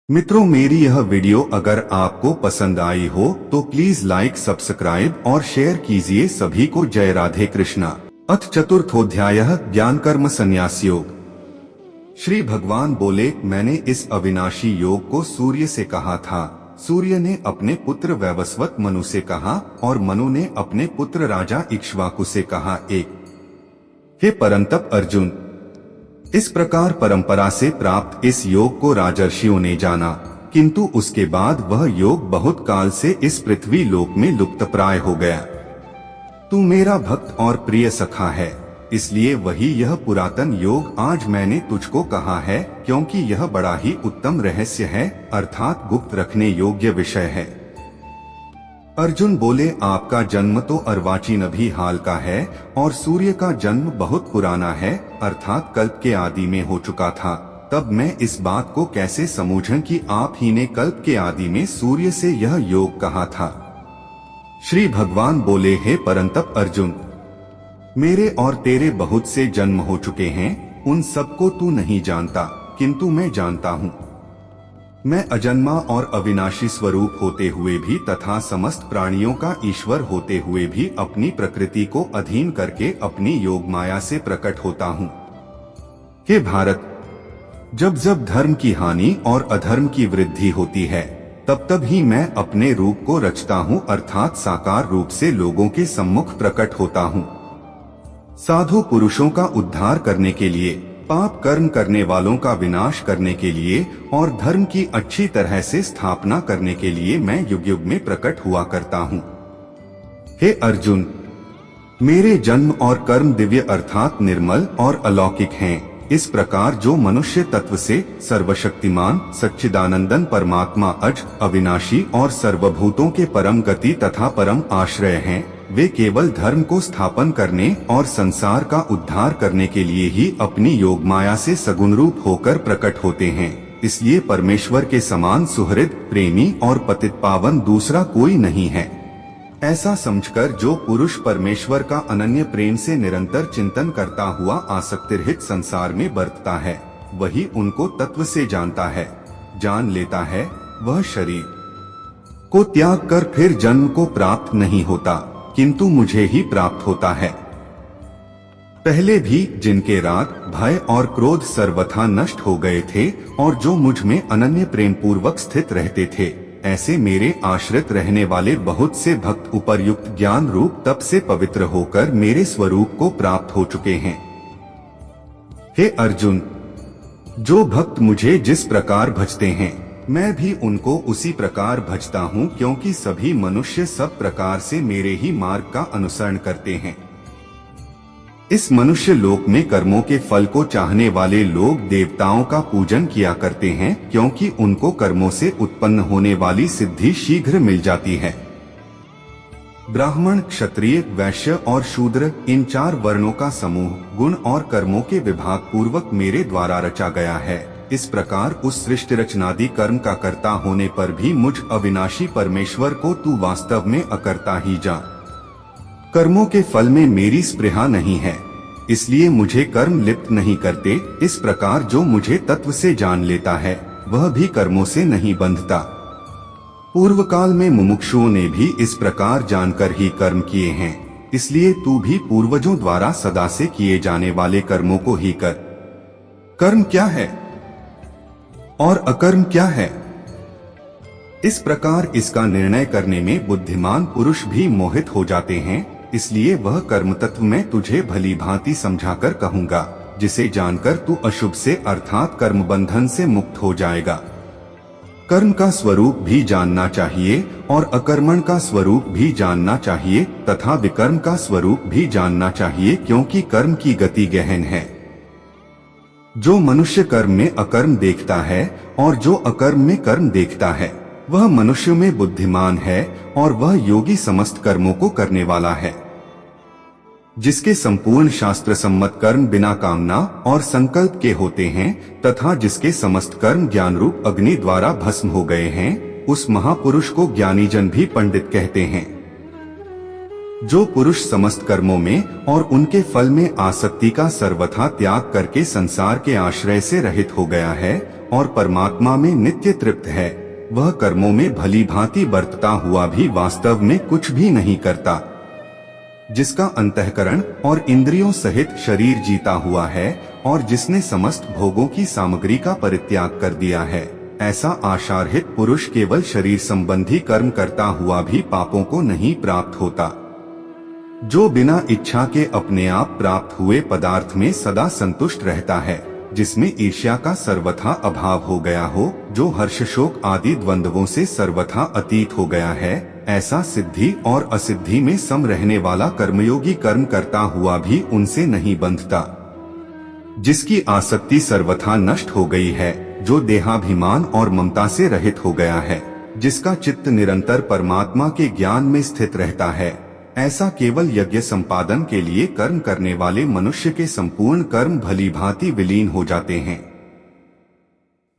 मित्रों, मेरी यह वीडियो अगर आपको पसंद आई हो तो प्लीज लाइक, सब्सक्राइब और शेयर कीजिए। सभी को जय राधे कृष्णा। अथ चतुर्थोध्यायः ज्ञान कर्म संन्यास योग। श्री भगवान बोले, मैंने इस अविनाशी योग को सूर्य से कहा था। सूर्य ने अपने पुत्र वैवस्वत मनु से कहा और मनु ने अपने पुत्र राजा इक्ष्वाकु से कहा। हे परंतप अर्जुन, इस प्रकार परंपरा से प्राप्त इस योग को राजर्षियों ने जाना, किंतु उसके बाद वह योग बहुत काल से इस पृथ्वी लोक में लुप्तप्राय हो गया। तू मेरा भक्त और प्रिय सखा है, इसलिए वही यह पुरातन योग आज मैंने तुझको कहा है, क्योंकि यह बड़ा ही उत्तम रहस्य है, अर्थात गुप्त रखने योग्य विषय है। अर्जुन बोले, आपका जन्म तो अर्वाचीन अभी हाल का है और सूर्य का जन्म बहुत पुराना है, अर्थात कल्प के आदि में हो चुका था। तब मैं इस बात को कैसे समझूं कि आप ही ने कल्प के आदि में सूर्य से यह योग कहा था। श्री भगवान बोले, हे परंतप अर्जुन, मेरे और तेरे बहुत से जन्म हो चुके हैं, उन सबको तू नहीं जानता, किंतु मैं जानता हूँ। मैं अजन्मा और अविनाशी स्वरूप होते हुए भी तथा समस्त प्राणियों का ईश्वर होते हुए भी अपनी प्रकृति को अधीन करके अपनी योग माया से प्रकट होता हूँ। हे भारत, जब जब धर्म की हानि और अधर्म की वृद्धि होती है, तब तब ही मैं अपने रूप को रचता हूँ, अर्थात साकार रूप से लोगों के सम्मुख प्रकट होता हूँ। साधु पुरुषों का उद्धार करने के लिए, पाप कर्म करने वालों का विनाश करने के लिए और धर्म की अच्छी तरह से स्थापना करने के लिए मैं युग युग में प्रकट हुआ करता हूँ। हे अर्जुन, मेरे जन्म और कर्म दिव्य अर्थात निर्मल और अलौकिक हैं। इस प्रकार जो मनुष्य तत्व से सर्वशक्तिमान सच्चिदानंदन परमात्मा अज, अविनाशी और सर्वभूतों के परम गति तथा परम आश्रय हैं, वे केवल धर्म को स्थापन करने और संसार का उद्धार करने के लिए ही अपनी योग माया से सगुण रूप होकर प्रकट होते हैं। इसलिए परमेश्वर के समान सुहृद, प्रेमी और पतित पावन दूसरा कोई नहीं है। ऐसा समझकर जो पुरुष परमेश्वर का अनन्य प्रेम से निरंतर चिंतन करता हुआ आसक्तिरहित संसार में बरतता है, वही उनको तत्व से जानता है, जान लेता है। वह शरीर को त्याग कर फिर जन्म को प्राप्त नहीं होता, किंतु मुझे ही प्राप्त होता है। पहले भी जिनके राग, भय और क्रोध सर्वथा नष्ट हो गए थे और जो मुझ में अनन्य प्रेम पूर्वक स्थित रहते थे, ऐसे मेरे आश्रित रहने वाले बहुत से भक्त उपर्युक्त ज्ञान रूप तप से पवित्र होकर मेरे स्वरूप को प्राप्त हो चुके हैं। हे अर्जुन, जो भक्त मुझे जिस प्रकार भजते हैं, मैं भी उनको उसी प्रकार भजता हूँ, क्योंकि सभी मनुष्य सब प्रकार से मेरे ही मार्ग का अनुसरण करते हैं। इस मनुष्य लोक में कर्मों के फल को चाहने वाले लोग देवताओं का पूजन किया करते हैं, क्योंकि उनको कर्मों से उत्पन्न होने वाली सिद्धि शीघ्र मिल जाती है। ब्राह्मण, क्षत्रिय, वैश्य और शूद्र, इन चार वर्णों का समूह गुण और कर्मों के विभाग पूर्वक मेरे द्वारा रचा गया है। इस प्रकार उस सृष्टि रचनादि कर्म का कर्ता होने पर भी मुझ अविनाशी परमेश्वर को तू वास्तव में अकर्ता ही जान। कर्मों के फल में मेरी स्पृहा नहीं है, इसलिए मुझे कर्म लिप्त नहीं करते। इस प्रकार जो मुझे तत्व से जान लेता है, वह भी कर्मों से नहीं बंधता। पूर्व काल में मुमुक्षुओं ने भी इस प्रकार जानकर ही कर्म किए हैं, इसलिए तू भी पूर्वजों द्वारा सदा से किए जाने वाले कर्मों को ही कर। कर्म क्या है और अकर्म क्या है, इस प्रकार इसका निर्णय करने में बुद्धिमान पुरुष भी मोहित हो जाते हैं। इसलिए वह कर्म तत्व मैं तुझे भली भांति समझाकर कहूँगा, जिसे जानकर तू अशुभ से अर्थात कर्म बंधन से मुक्त हो जाएगा। कर्म का स्वरूप भी जानना चाहिए और अकर्मण का स्वरूप भी जानना चाहिए तथा विकर्म का स्वरूप भी जानना चाहिए, क्योंकि कर्म की गति गहन है। जो मनुष्य कर्म में अकर्म देखता है और जो अकर्म में कर्म देखता है, वह मनुष्य में बुद्धिमान है और वह योगी समस्त कर्मों को करने वाला है। जिसके संपूर्ण शास्त्र सम्मत कर्म बिना कामना और संकल्प के होते हैं तथा जिसके समस्त कर्म ज्ञान रूप अग्नि द्वारा भस्म हो गए हैं, उस महापुरुष को ज्ञानी जन भी पंडित कहते हैं। जो पुरुष समस्त कर्मों में और उनके फल में आसक्ति का सर्वथा त्याग करके संसार के आश्रय से रहित हो गया है, और परमात्मा में नित्य तृप्त है, वह कर्मों में भली भांति बरतता हुआ भी वास्तव में कुछ भी नहीं करता। जिसका अंतःकरण और इंद्रियों सहित शरीर जीता हुआ है और जिसने समस्त भोगों की सामग्री का परित्याग कर दिया है, ऐसा आशारहित पुरुष केवल शरीर संबंधी कर्म करता हुआ भी पापों को नहीं प्राप्त होता। जो बिना इच्छा के अपने आप प्राप्त हुए पदार्थ में सदा संतुष्ट रहता है, जिसमें ईर्ष्या का सर्वथा अभाव हो गया हो, जो हर्ष शोक आदि द्वंद्वों से सर्वथा अतीत हो गया है, ऐसा सिद्धि और असिद्धि में सम रहने वाला कर्मयोगी कर्म करता हुआ भी उनसे नहीं बंधता। जिसकी आसक्ति सर्वथा नष्ट हो गई है, जो देहाभिमान और ममता से रहित हो गया है, जिसका चित्त निरंतर परमात्मा के ज्ञान में स्थित रहता है, ऐसा केवल यज्ञ संपादन के लिए कर्म करने वाले मनुष्य के संपूर्ण कर्म भली भांति विलीन हो जाते हैं।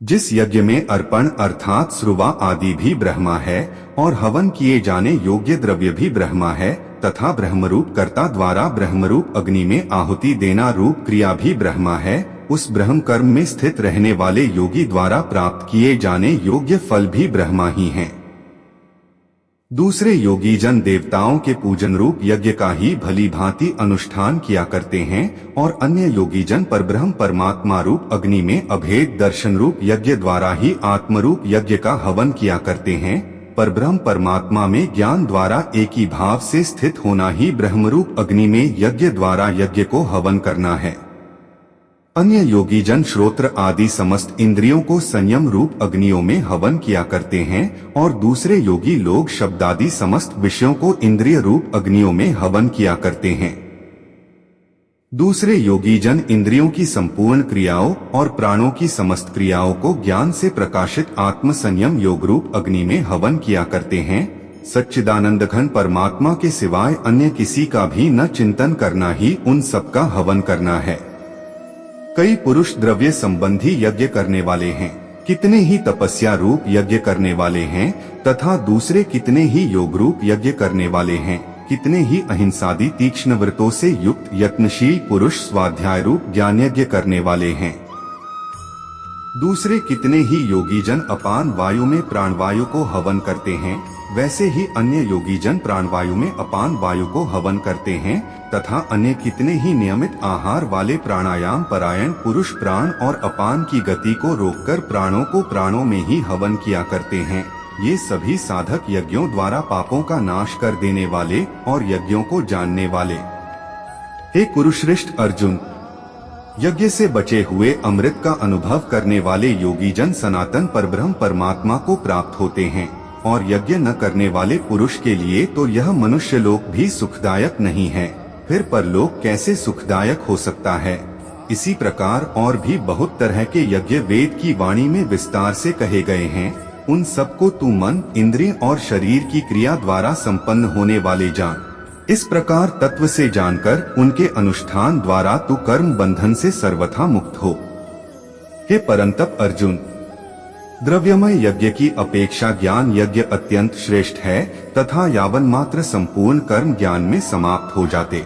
जिस यज्ञ में अर्पण अर्थात श्रुवा आदि भी ब्रह्मा है और हवन किए जाने योग्य द्रव्य भी ब्रह्मा है तथा ब्रह्मरूप कर्ता द्वारा ब्रह्मरूप अग्नि में आहुति देना रूप क्रिया भी ब्रह्मा है, उस ब्रह्म कर्म में स्थित रहने वाले योगी द्वारा प्राप्त किए जाने योग्य फल भी ब्रह्मा ही हैं। दूसरे योगी जन देवताओं के पूजन रूप यज्ञ का ही भली भांति अनुष्ठान किया करते हैं और अन्य योगी जन परब्रह्म परमात्मा रूप अग्नि में अभेद दर्शन रूप यज्ञ द्वारा ही आत्मरूप यज्ञ का हवन किया करते हैं। परब्रह्म परमात्मा में ज्ञान द्वारा एक ही भाव से स्थित होना ही ब्रह्मरूप अग्नि में यज्ञ द्वारा यज्ञ को हवन करना है। अन्य योगी जन श्रोत्र आदि समस्त इंद्रियों को संयम रूप अग्नियों में हवन किया करते हैं और दूसरे योगी लोग शब्दादि समस्त विषयों को इंद्रिय रूप अग्नियों में हवन किया करते हैं। दूसरे योगी जन इंद्रियों की संपूर्ण क्रियाओं और प्राणों की समस्त क्रियाओं को ज्ञान से प्रकाशित आत्म संयम योग रूप अग्नि में हवन किया करते हैं। सच्चिदानंद घन परमात्मा के सिवाय अन्य किसी का भी न चिंतन करना ही उन सबका हवन करना है। कई पुरुष द्रव्य संबंधी यज्ञ करने वाले हैं, कितने ही तपस्या रूप यज्ञ करने वाले हैं तथा दूसरे कितने ही योग रूप यज्ञ करने वाले हैं, कितने ही अहिंसादि तीक्ष्ण व्रतों से युक्त यत्नशील पुरुष स्वाध्याय रूप ज्ञान यज्ञ करने वाले हैं। दूसरे कितने ही योगी जन अपान वायु में प्राणवायु को हवन करते हैं, वैसे ही अन्य योगी जन प्राणवायु में अपान वायु को हवन करते हैं तथा अन्य कितने ही नियमित आहार वाले प्राणायाम परायण पुरुष प्राण और अपान की गति को रोककर प्राणों को प्राणों में ही हवन किया करते हैं। ये सभी साधक यज्ञों द्वारा पापों का नाश कर देने वाले और यज्ञों को जानने वाले। हे कुरुश्रेष्ठ अर्जुन, यज्ञ से बचे हुए अमृत का अनुभव करने वाले योगी जन सनातन परब्रह्म परमात्मा को प्राप्त होते हैं और यज्ञ न करने वाले पुरुष के लिए तो यह मनुष्य लोक भी सुखदायक नहीं है, फिर परलोक कैसे सुखदायक हो सकता है। इसी प्रकार और भी बहुत तरह के यज्ञ वेद की वाणी में विस्तार से कहे गए हैं, उन सबको तू मन इंद्रिय और शरीर की क्रिया द्वारा संपन्न होने वाले जान। इस प्रकार तत्व से जानकर उनके अनुष्ठान द्वारा तू कर्म बंधन से सर्वथा मुक्त हो। हे परंतप अर्जुन, द्रव्यमय यज्ञ की अपेक्षा ज्ञान यज्ञ अत्यंत श्रेष्ठ है तथा यावन मात्र संपूर्ण कर्म ज्ञान में समाप्त हो जाते।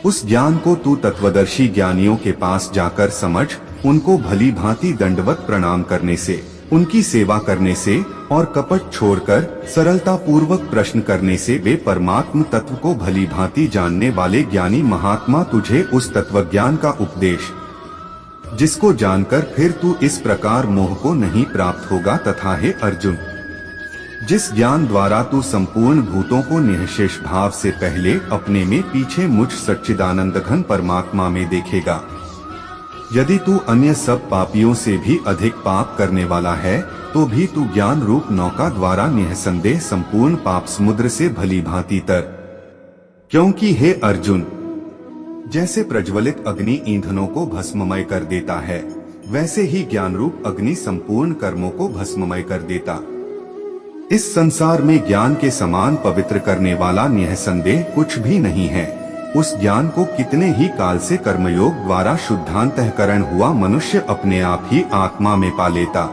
उस ज्ञान को तू तत्वदर्शी ज्ञानियों के पास जाकर समझ, उनको भली भांति दंडवत प्रणाम करने से, उनकी सेवा करने से और कपट छोड़कर सरलता पूर्वक प्रश्न करने से वे परमात्म तत्व को भली भांति जानने वाले ज्ञानी महात्मा तुझे उस तत्वज्ञान का उपदेश, जिसको जानकर फिर तू इस प्रकार मोह को नहीं प्राप्त होगा। तथा हे अर्जुन, जिस ज्ञान द्वारा तू संपूर्ण भूतों को निःशेष भाव से पहले अपने में पीछे मुझ सच्चिदानंद घन परमात्मा में देखेगा, यदि तू अन्य सब पापियों से भी अधिक पाप करने वाला है तो भी तू ज्ञान रूप नौका द्वारा निःसंदेह संपूर्ण पाप समुद्र से भली भांति तर। क्योंकि हे अर्जुन, जैसे प्रज्वलित अग्नि ईंधनों को भस्ममय कर देता है, वैसे ही ज्ञान रूप अग्नि संपूर्ण कर्मों को भस्ममय कर देता। इस संसार में ज्ञान के समान पवित्र करने वाला निःसंदेह कुछ भी नहीं है। उस ज्ञान को कितने ही काल से कर्मयोग द्वारा शुद्धांतःकरण हुआ मनुष्य अपने आप ही आत्मा में पा लेता।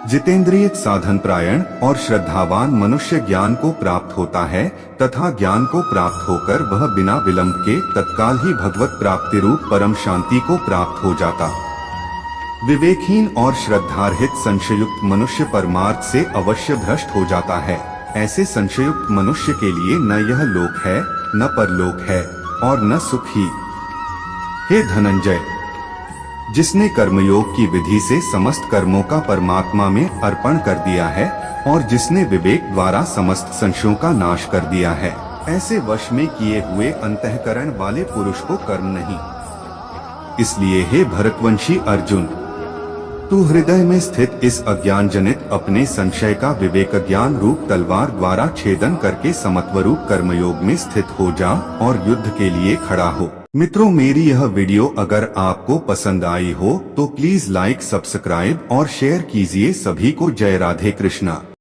जितेंद्रिय साधन प्रायण और श्रद्धावान मनुष्य ज्ञान को प्राप्त होता है तथा ज्ञान को प्राप्त होकर वह बिना विलंब के तत्काल ही भगवत प्राप्ति रूप परम शांति को प्राप्त हो जाता। विवेकहीन और श्रद्धारहित संशयुक्त मनुष्य परमार्थ से अवश्य भ्रष्ट हो जाता है। ऐसे संशयुक्त मनुष्य के लिए न यह लोक है, न परलोक है और न सुख ही। हे धनंजय, जिसने कर्मयोग की विधि से समस्त कर्मों का परमात्मा में अर्पण कर दिया है और जिसने विवेक द्वारा समस्त संशयों का नाश कर दिया है, ऐसे वश में किए हुए अंतःकरण वाले पुरुष को कर्म नहीं। इसलिए हे भरतवंशी अर्जुन, तू हृदय में स्थित इस अज्ञान जनित अपने संशय का विवेक ज्ञान रूप तलवार द्वारा छेदन करके समत्वरूप कर्मयोग में स्थित हो जा और युद्ध के लिए खड़ा हो। मित्रों, मेरी यह वीडियो अगर आपको पसंद आई हो तो प्लीज लाइक, सब्सक्राइब और शेयर कीजिए। सभी को जय राधे कृष्णा।